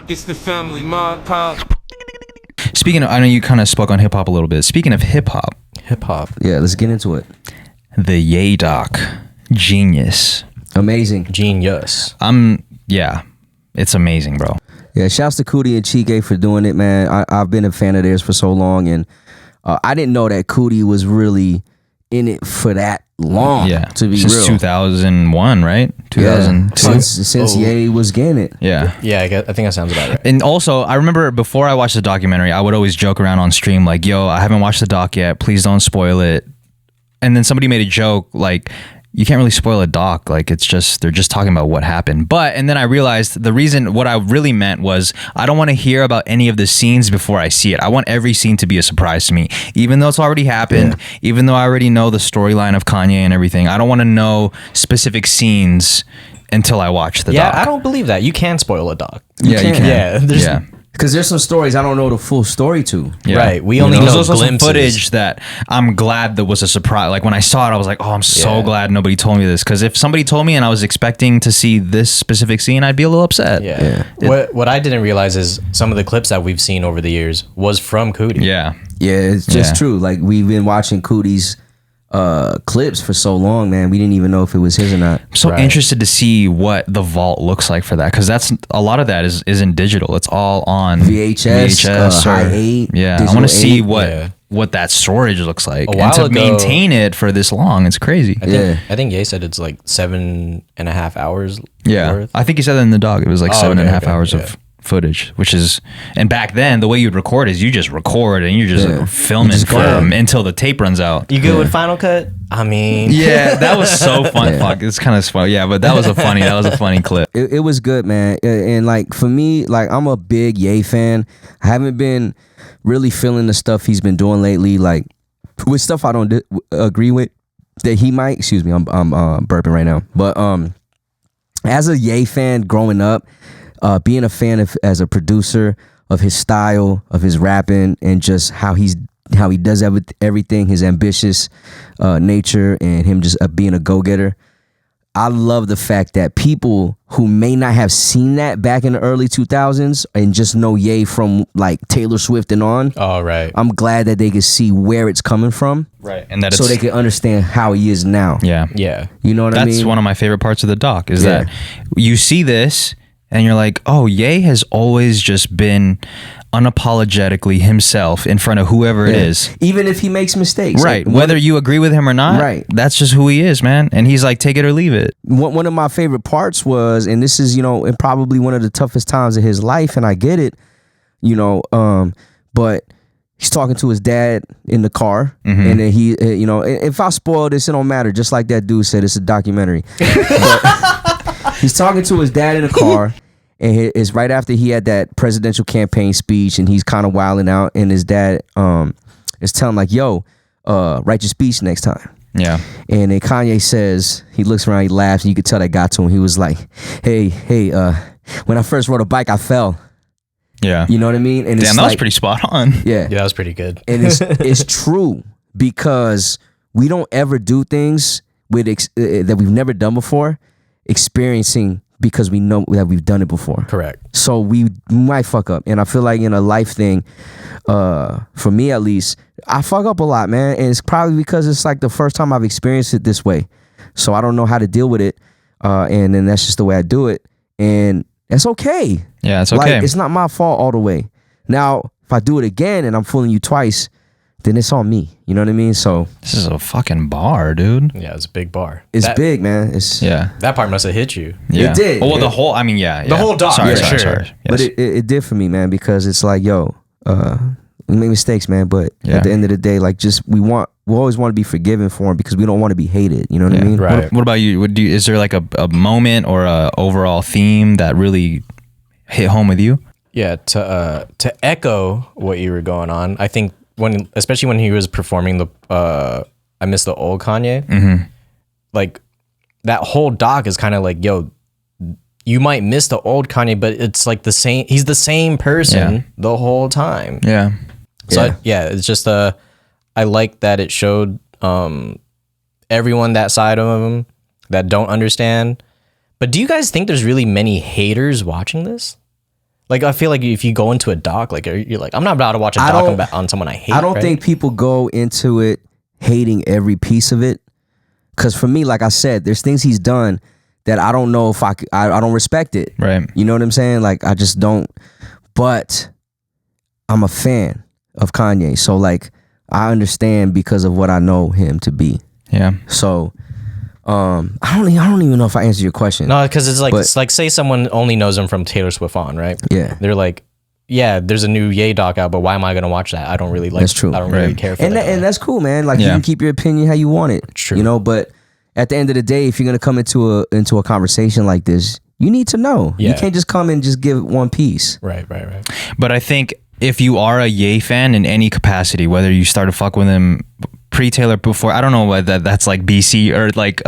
It's the family, Mart, Pop. Speaking of, I know you kind of spoke on hip hop a little bit. Speaking of hip hop, Yeah, let's get into it. the Ye doc, genius. Amazing. Jeen-Yuhs. Yeah, it's amazing, bro. Yeah, shouts to Cootie and Chike for doing it, man. I've been a fan of theirs for so long, and I didn't know that Cootie was really in it for that long. Yeah, to be since real. 2001, right? Yeah, 2002. since Ye was getting it. Yeah. Yeah, I think that sounds about right. And also, I remember before I watched the documentary, I would always joke around on stream like, yo, I haven't watched the doc yet. Please don't spoil it. And then somebody made a joke like, you can't really spoil a doc. Like, it's just, they're just talking about what happened. And then I realized the reason, what I really meant was, I don't want to hear about any of the scenes before I see it. I want every scene to be a surprise to me. Even though it's already happened, even though I already know the storyline of Kanye and everything, I don't want to know specific scenes until I watch the doc. Yeah, I don't believe that. You can spoil a doc. Yeah, you can. Yeah, Because there's some stories I don't know the full story to. Yeah. Right. We only know There's also some glimpses. footage that I'm glad that was a surprise. Like when I saw it, I was like, oh, I'm so glad nobody told me this. Because if somebody told me and I was expecting to see this specific scene, I'd be a little upset. Yeah. What I didn't realize is some of the clips that we've seen over the years was from Cootie. Yeah. Yeah, it's just true. Like, we've been watching Cootie's clips for so long, man. We didn't even know if it was his or not. I'm so interested to see what the vault looks like for that. Because that's a lot of that isn't digital. It's all on VHS, or, high 8. Yeah. I want to see what that storage looks like. A while and to ago- maintain it for this long, it's crazy. I think Ye said it's like 7.5 hours worth. I think he said that in the dog. It was like 7.5 hours yeah. of footage, which is, and back then the way you'd record is you just record and you're just filming until the tape runs out. You good with Final Cut? I mean, Yeah, that was so fun. Fuck, it's kind of fun. Yeah, but that was a funny clip. It was good, man. And like, for me, like, I'm a big Ye fan. I haven't been really feeling the stuff he's been doing lately, like with stuff I don't agree with that he might. Excuse me, I'm burping right now. But as a Ye fan growing up, being a fan of as a producer of his style, of his rapping, and just how he does everything, his ambitious nature, and him just being a go-getter. I love the fact that people who may not have seen that back in the early 2000s and just know Ye from like Taylor Swift and on. Oh, right. I'm glad that they could see where it's coming from. Right. And that so they can understand how he is now. Yeah. Yeah. You know what I mean? That's one of my favorite parts of the doc is that you see this and you're like, oh, Ye has always just been unapologetically himself in front of whoever it is. Even if he makes mistakes. Right. Like, whether you agree with him or not, that's just who he is, man. And he's like, take it or leave it. One of my favorite parts was, and this is, and probably one of the toughest times of his life, and I get it, but he's talking to his dad in the car, and then he, if I spoil this, it don't matter. Just like that dude said, it's a documentary. But he's talking to his dad in the car, and it's right after he had that presidential campaign speech, and he's kind of wilding out, and his dad is telling him, like, yo, write your speech next time. Yeah. And then Kanye says, he looks around, he laughs, and you could tell that got to him. He was like, hey, when I first rode a bike, I fell. Yeah. You know what I mean? And damn, that was pretty spot on. Yeah. Yeah, that was pretty good. And it's true, because we don't ever do things with that we've never done before, experiencing because we know that we've done it before. Correct. So we might fuck up. And I feel like in a life thing, for me at least, I fuck up a lot, man. And it's probably because it's like the first time I've experienced it this way. So I don't know how to deal with it. And then that's just the way I do it. And it's okay. Yeah, it's okay. Like, it's not my fault all the way. Now, if I do it again and I'm fooling you twice, then it's on me. You know what I mean? So this is a fucking bar, dude. Yeah, it's a big bar. It's big, man. It's that part must have hit you. Yeah. It did. Well, the whole, I mean, the whole doc. Sorry. Yes. But it did for me, man, because it's like, yo, we make mistakes, man. But at the end of the day, like, just we always want to be forgiven for them because we don't want to be hated. You know what I mean? Right. What about you? Is there like a moment or a overall theme that really hit home with you? Yeah. To echo what you were going on, I think especially when he was performing the I Miss the Old Kanye, like that whole doc is kind of like, yo, you might miss the old Kanye, but it's like the same. He's the same person the whole time. Yeah. So it's just I like that it showed everyone that side of him that don't understand. But do you guys think there's really many haters watching this? Like I feel like if you go into a doc, like you're like, I'm not about to watch a doc on someone I hate. I don't think people go into it hating every piece of it. Because for me, like I said, there's things he's done that I don't know if I don't respect it. Right. You know what I'm saying? Like I just don't. But I'm a fan of Kanye, so like I understand because of what I know him to be. Yeah. So I don't even know if I answered your question. No, because it's like say someone only knows him from Taylor Swift on, right? Yeah. They're like, yeah, there's a new Ye doc out, but why am I gonna watch that? I don't really like. That's true. I don't really care for and that. And that's cool, man. Like you can keep your opinion how you want it. True. You know, but at the end of the day, if you're gonna come into a conversation like this, you need to know. Yeah. You can't just come and just give one piece. Right. But I think if you are a Ye fan in any capacity, whether you started fuck with him pre-Taylor, before, I don't know whether that's like BC or like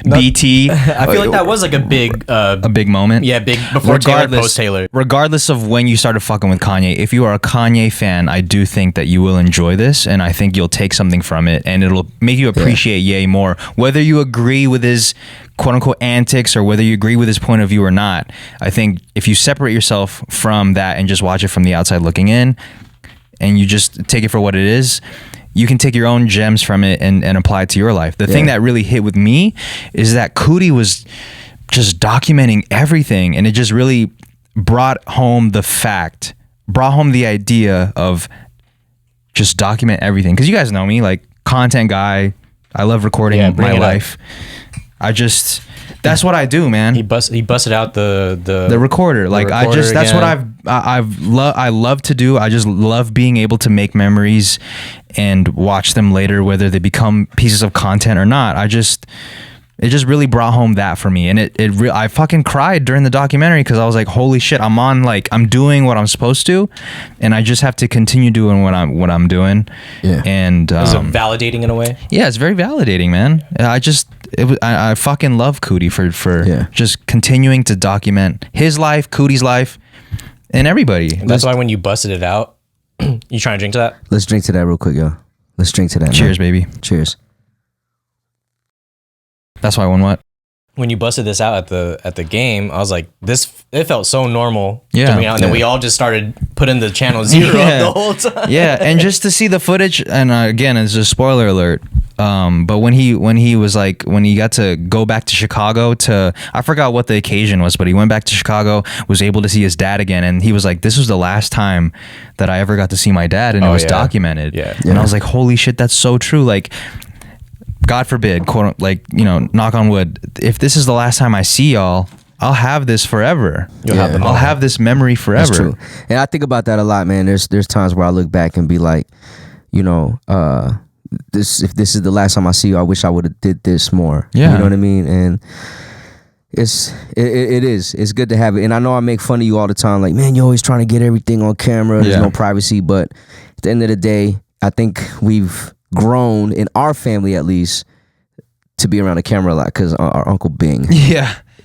BT. I feel like that was like a big moment. Yeah, big before Taylor, post Taylor. Regardless of when you started fucking with Kanye, if you are a Kanye fan, I do think that you will enjoy this, and I think you'll take something from it, and it'll make you appreciate Ye more. Whether you agree with his quote unquote antics or whether you agree with his point of view or not, I think if you separate yourself from that and just watch it from the outside looking in, and you just take it for what it is, you can take your own gems from it and apply it to your life. The thing that really hit with me is that Cootie was just documenting everything, and it just really brought home the idea of just document everything. Because you guys know me, like content guy, I love recording my life. That's what I do, man. He busted out the recorder. Like that's what I love to do. I just love being able to make memories and watch them later, whether they become pieces of content or not. It just really brought home that for me, and I fucking cried during the documentary because I was like, holy shit, I'm doing what I'm supposed to, and I just have to continue doing what I'm doing. Yeah. And is it validating in a way? Yeah, it's very validating, man. I fucking love Cootie for just continuing to document his life, Cootie's life, and everybody. That's why when you busted it out, you trying to drink to that? Let's drink to that real quick, yo. Let's drink to that. Cheers, man. baby. Cheers. That's why I won what? When you busted this out at the game, I was like, it felt so normal. Yeah. To me, and then we all just started putting the channel 0 up the whole time. Yeah, and just to see the footage, and again, it's a spoiler alert. But when he was like, when he got to go back to Chicago I forgot what the occasion was, but he went back to Chicago, was able to see his dad again, and he was like, this was the last time that I ever got to see my dad, and it was documented. Yeah. And I was like, holy shit, that's so true. Like, God forbid, quote, like, knock on wood, if this is the last time I see y'all, I'll have this forever. I'll have this memory forever. That's true. And I think about that a lot, man. There's times where I look back and be like, if this is the last time I see you, I wish I would have did this more. Yeah. You know what I mean? And it's good to have it. And I know I make fun of you all the time, like, man, you're always trying to get everything on camera. There's no privacy. But at the end of the day, I think we've grown, in our family at least, to be around the camera a lot because our Uncle Bing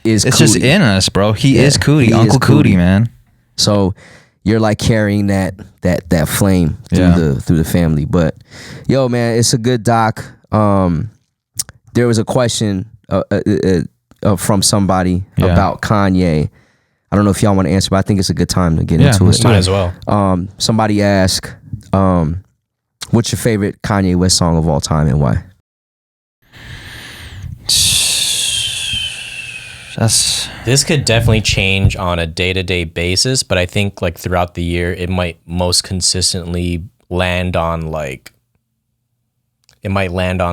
is it's Cootie. just in us, bro. He is Cootie. Uncle Cootie, man. So you're like carrying that flame through the family. But yo, man, it's a good doc. There was a question from somebody about Kanye. I don't know if y'all want to answer, but I think it's a good time to get into it. Might as well. Somebody asked, what's your favorite Kanye West song of all time and why? This could definitely change on a day-to-day basis, but I think like throughout the year, it might most consistently land on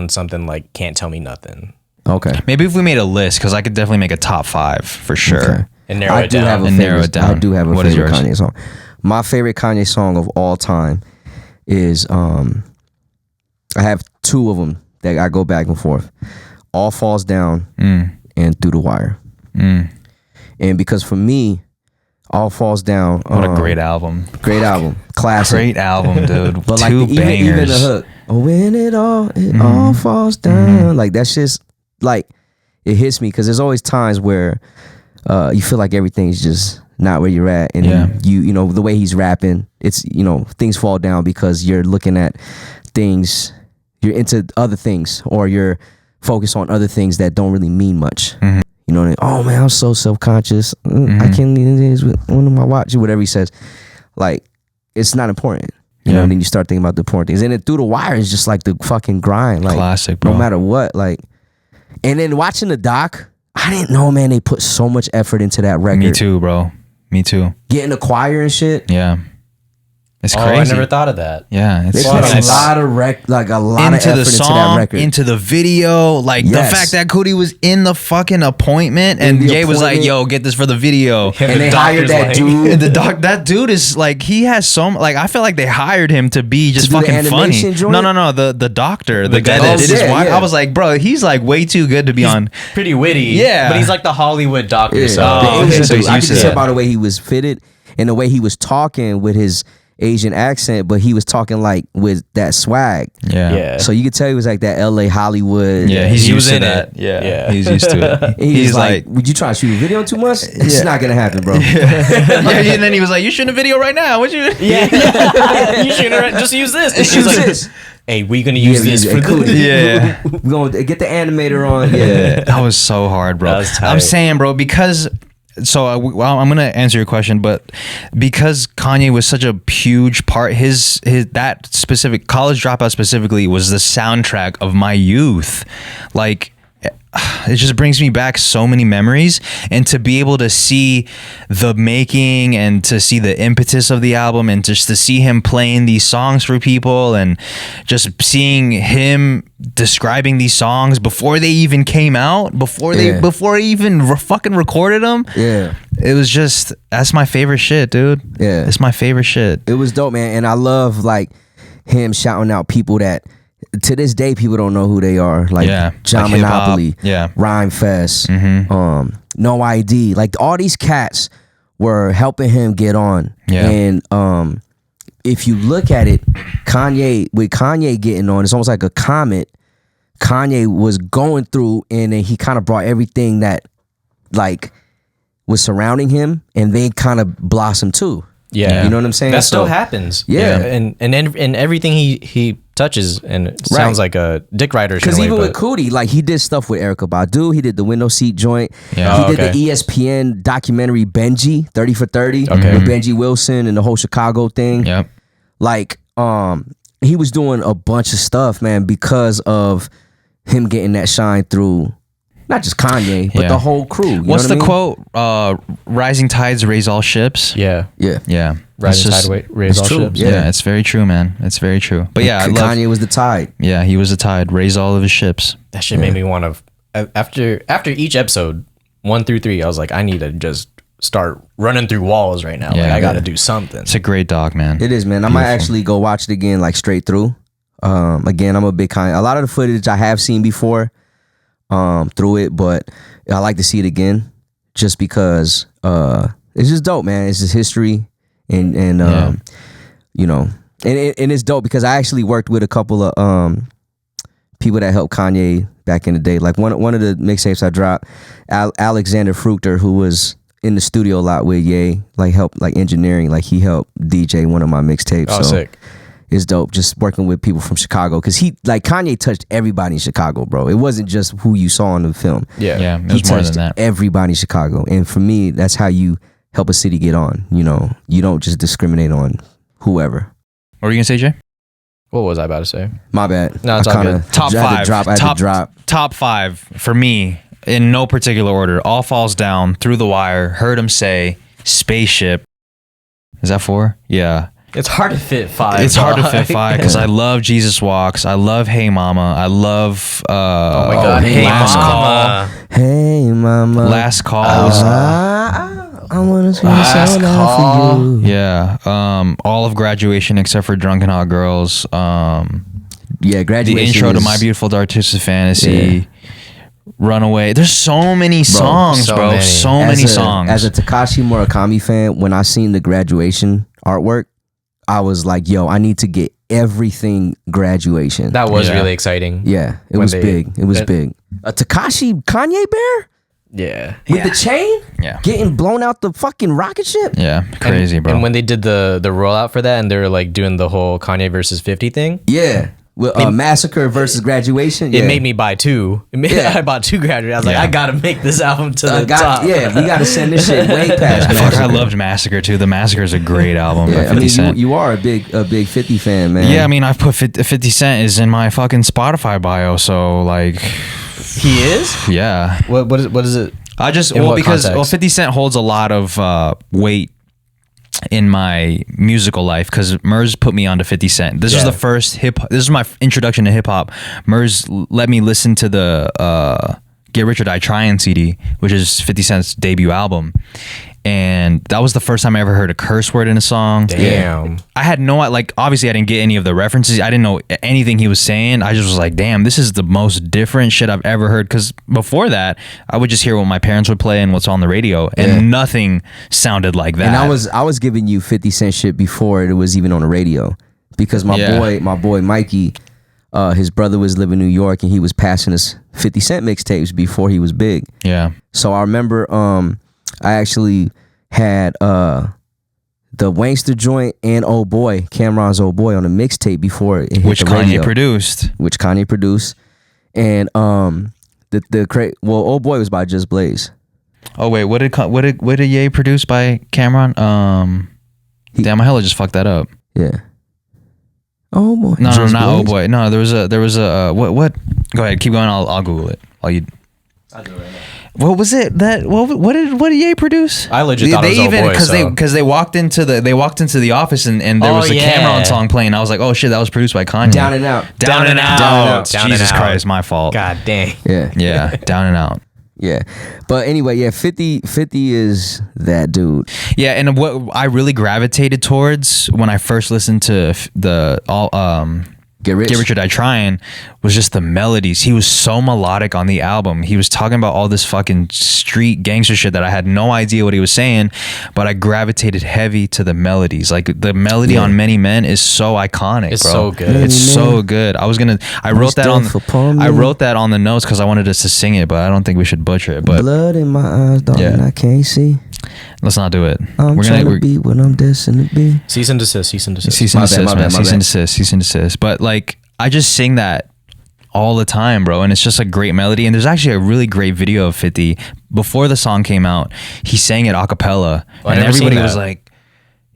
something like Can't Tell Me Nothing. Okay. Maybe if we made a list, because I could definitely make a top 5 for sure. Okay. And narrow it down. Narrow it down. I do have a What is favorite yours? Kanye song. My favorite Kanye song of all time is I have 2 of them that I go back and forth. All Falls Down and Through the Wire. And because for me, All Falls Down. What a great album. Great album. Classic. Great album, dude. But 2 like bangers. even the hook. Oh, when it all falls down. Like that's just like it hits me because there's always times where you feel like everything's just not where you're at, and you know the way he's rapping, it's things fall down because you're looking at things, you're into other things, or you're focused on other things that don't really mean much. You know, oh man, I'm so self-conscious. I can't do this with one of my watches, whatever he says. Like, it's not important. You know, and then you start thinking about the important things. And then Through the Wire is just like the fucking grind. Like, classic, bro. No matter what. Like, and then watching the doc, I didn't know, man, they put so much effort into that record. Me too, bro. Me too. Getting the choir and shit. Yeah. It's crazy. I never thought of that. Yeah, They it's put nice. a lot of effort into the into that song, record. into the video, like the Yes. fact that Cootie was in the fucking appointment, and the Ye was like, appointment. "Yo, get this for the video." And they hired that dude. And that dude is like, he has so like, I feel like they hired him to be just To do the fucking funny. animation joint? No, the doctor, the guy guy that that- did his yeah, wife. yeah. I was like, bro, he's like way too good to be on. Pretty witty. Yeah. But he's like the Hollywood doctor. Yeah. So Oh, The Asian so dude. he's I used could to tell that. by the way he was fitted and the way he was talking with his Asian accent, but he was talking like with that swag. Yeah, So you could tell he was like that LA Hollywood. yeah, he's He was used to in that. it. Yeah, Yeah. he's used to it. He's like, would you try to shoot a video too much? It's not gonna happen, bro. yeah, and then he was like, "You shooting a video right now? What you?" Yeah. You should just use this. And Use she's like, this. hey, we gonna use this for cool. the Yeah. We're gonna get the animator on. Yeah. That was so hard, bro. That was tight. I'm saying, bro, because well, I'm gonna answer your question, but because Kanye was such a huge part, his that specific College Dropout specifically was the soundtrack of my youth. Like, it just brings me back so many memories, and to be able to see the making and to see the impetus of the album and just to see him playing these songs for people and just seeing him describing these songs before they even came out, before he even fucking recorded them. Yeah. It was just, that's my favorite shit, dude. Yeah. It's my favorite shit. It was dope, man. And I love like him shouting out people that to this day people don't know who they are. Like John like hip-hop. Monopoly, Rhyme Fest, No ID. Like all these cats were helping him get on. Yeah. And if you look at it, Kanye getting on, it's almost like a comet. Kanye was going through, and then he kind of brought everything that like was surrounding him, and they kind of blossomed too. Yeah. You know what I'm saying? That still So- happens. Yeah. And everything he touches, and it sounds like a dick rider. Because even with Cootie, like he did stuff with Erykah Badu. He did the window seat joint. Yeah. He did the ESPN documentary Benji, 30 for 30. Okay. With Benji Wilson and the whole Chicago thing. Yep. Like, he was doing a bunch of stuff, man, because of him getting that shine through not just Kanye, but Yeah. the whole crew. You What's know the what I mean? quote? Rising tides raise all ships. Yeah. Yeah. Yeah. Rising It's just- tide raise all true. ships. Yeah. Yeah, it's very true, man. It's very true. But yeah, I love. Kanye was the tide. Yeah, he was a tide. Raise all of his ships. That shit made me want to. After each episode, 1 through 3, I was like, I need to just start running through walls right now. Yeah. Like, I got to do something. It's a great dog, man. It is, man. I might actually go watch it again, like straight through. Again, I'm a big Kanye. A lot of the footage I have seen before through it, but I like to see it again just because it's just dope, man. It's just history, and you know, and it's dope because I actually worked with a couple of people that helped Kanye back in the day. Like one of the mixtapes I dropped, Alexander Fruchter, who was in the studio a lot with Ye, like helped like engineering, like he helped DJ one of my mixtapes. Oh, so sick. it's dope just working with people from Chicago because he like Kanye touched everybody in Chicago, bro. It wasn't just who you saw in the film. Yeah. Yeah, it He was more touched than that. everybody in Chicago, and for me, that's how you help a city get on. You know, you don't just discriminate on whoever. What were you gonna say, Jay? What was I about to say? My bad. No, it's all kinda good. Top had to five. drop. I had to drop. Top 5 for me in no particular order. All Falls Down, Through the Wire, Heard Him Say, Spaceship. Is that 4? Yeah. It's hard to fit 5. It's hard to fit 5 because I love Jesus Walks. I love Hey Mama. I love Oh my God. Hey Last Mama. Hey, mama. Call. Last Call. was- I want to sing a song out for you. yeah. All of Graduation except for Drunken Hot Girls. Yeah, The graduation. intro to is- My Beautiful Dark Twisted Fantasy. Runaway. There's so many songs, so bro. many. So As many a- songs. As a Takashi Murakami fan, when I seen the graduation artwork, I was like, yo, I need to get everything graduation. That was Yeah. really exciting. Yeah, it When was they- big. It was it- big. A Takashi Kanye bear Yeah. with the chain, Yeah. getting blown out the fucking rocket ship. Yeah, crazy, bro. And when they did the rollout for that, and they were like doing the whole Kanye versus 50 thing, Yeah, Massacre versus Graduation. It made me buy two. I bought two Graduation. I was like, I gotta make this album to the top. Yeah, we gotta send this shit way past Fuck, Massacre. I loved Massacre too. The Massacre is a great album. Yeah, by 50 Cent. you are a big 50 fan, man. Yeah, I mean, I've put 50 Cent is in my fucking Spotify bio, so like, he is. yeah. What is it? I just In what because context? 50 Cent holds a lot of weight in my musical life because Mers put me onto 50 Cent. This was the first this is my introduction to hip hop. Mers let me listen to the Get Rich or Die Tryin' CD, which is 50 Cent's debut album. And that was the first time I ever heard a curse word in a song. Damn. I had no, like, obviously I didn't get any of the references. I didn't know anything he was saying. I just was like, damn, this is the most different shit I've ever heard. Because before that, I would just hear what my parents would play and what's on the radio. And nothing sounded like that. And I was giving you 50 Cent shit before it was even on the radio. Because my boy Mikey, his brother was living in New York and he was passing us 50 Cent mixtapes before he was big. Yeah. So I remember I actually had the Wangster joint and Old Boy, Cameron's Old Boy, on a mixtape before it hit Which the Kanye radio. produced. Which Kanye produced. And Old Boy was by Just Blaze. Oh wait, what did Ye produce by Cameron? Damn, I hella just fucked that up. Yeah. Oh boy. No, Just not Blaze? Oh Boy. No, there was a what? Go ahead, keep going. I'll Google it. I'll do it right now. What was it that what did Ye produce? I legit thought it was Old Boy, because they walked into the office and there was a Cameron song playing. I was like, oh shit, that was produced by Kanye. Down and Out. Down and Out. Down and Jesus Out. Christ, my fault. God dang. Yeah. Yeah, Down and Out. Yeah. But anyway, yeah, 50 is that dude. Yeah, and what I really gravitated towards when I first listened to Get Rich. Get Rich or Die Tryin' was just the melodies. He was so melodic on the album. He was talking about all this fucking street gangster shit that I had no idea what he was saying, but I gravitated heavy to the melodies. Like the melody on Many Men is so iconic, It's bro. so good. It's so good. I wrote that on the notes because I wanted us to sing it, but I don't think we should butcher it. But Blood in my eyes, dog, and I can't see. let's not do it. I'm trying to be what I'm destined to be. Cease and desist. Cease and desist. Cease and desist, My man. bad. Cease and desist. But like, I just sing that all the time, bro, and it's just a great melody. And there's actually a really great video of 50 before the song came out. He sang it a cappella, and everybody was like,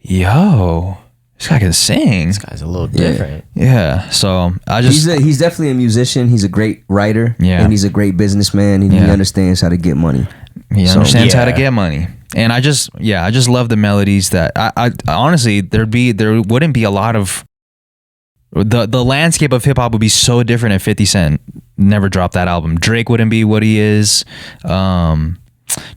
"Yo, this guy can sing. This guy's a little different." Yeah. So I just He's definitely a musician. He's a great writer. Yeah. And he's a great businessman. And he understands how to get money. he understands how to get money. And I just love the melodies that I honestly there wouldn't be a lot of the landscape of hip hop would be so different if 50 Cent never dropped that album. Drake wouldn't be what he is. I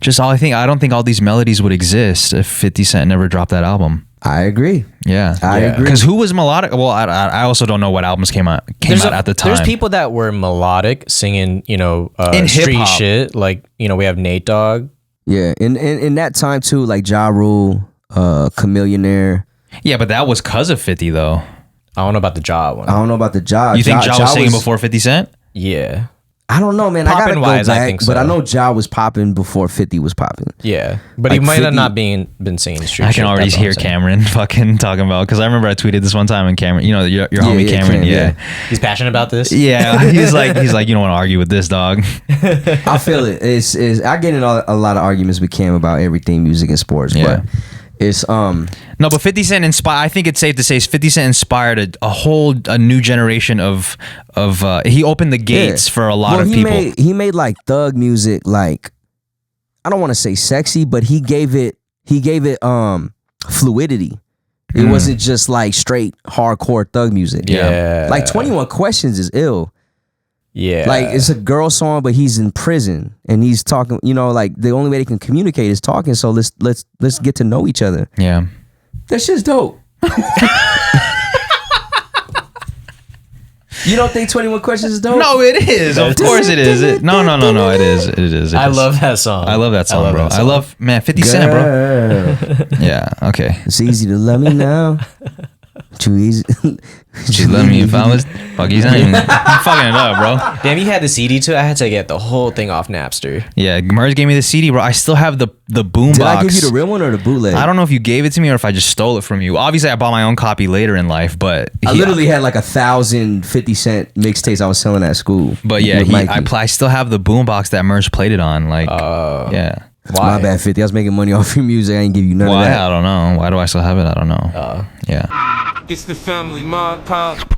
don't think all these melodies would exist if 50 Cent never dropped that album. I agree. Yeah, I agree. Because who was melodic? Well, I also don't know what albums came out at the time. There's people that were melodic singing, In street hip-hop. shit. Like, we have Nate Dogg. Yeah. In that time too, like Ja Rule, Chameleonaire. Yeah, but that was cause of 50 though. I don't know about the Ja one. I don't know about the Ja. You think Ja was singing before 50 Cent? Yeah. I don't know, man. I gotta Poppin' go wise, back, I think but so. I know Ja was popping before 50 was popping. Yeah. But Like he might 50 have not been singing street I shit. can already That's all I'm hear saying. Cameron fucking talking about, because I remember I tweeted this one time and Cameron, your homie yeah, Cameron, Cam, yeah. He's passionate about this. Yeah, he's like, you don't want to argue with this dog. I feel it. I get in a lot of arguments with Cam about everything, music and sports, Yeah. but it's No, but 50 Cent inspired. I think it's safe to say 50 Cent inspired a new generation of he opened the gates for a lot of people. He made like thug music, like I don't want to say sexy, but he gave it fluidity. It wasn't just like straight hardcore thug music. Yeah. Like 21 Questions is ill. Yeah. Like it's a girl song, but he's in prison and he's talking. Like the only way they can communicate is talking. So let's get to know each other. Yeah. That shit's dope. You don't think 21 Questions is dope? No, it is. Of course it is. No. It is. It is. I love that song. I love that song, bro. I love 50 Cent, bro. Girl, Yeah. Okay. it's easy to love me now. Too easy. She's letting me if I was fuck. He's not even fucking it up, bro. Damn, you had the CD too. I had to get the whole thing off Napster. Yeah, Mars gave me the CD, bro. I still have the boom Did box. I give you the real one or the bootleg? I don't know if you gave it to me or if I just stole it from you. Obviously, I bought my own copy later in life, but I literally had like 1,000 50-cent mixtapes I was selling at school. But yeah, with Mikey. I still have the boom box that Merge played it on. Like, yeah. Why? My bad, 50. I was making money off your music. I ain't give you none Why? of that. I don't know. Why do I still have it? I don't know. Yeah. It's the family, Mart, Pop.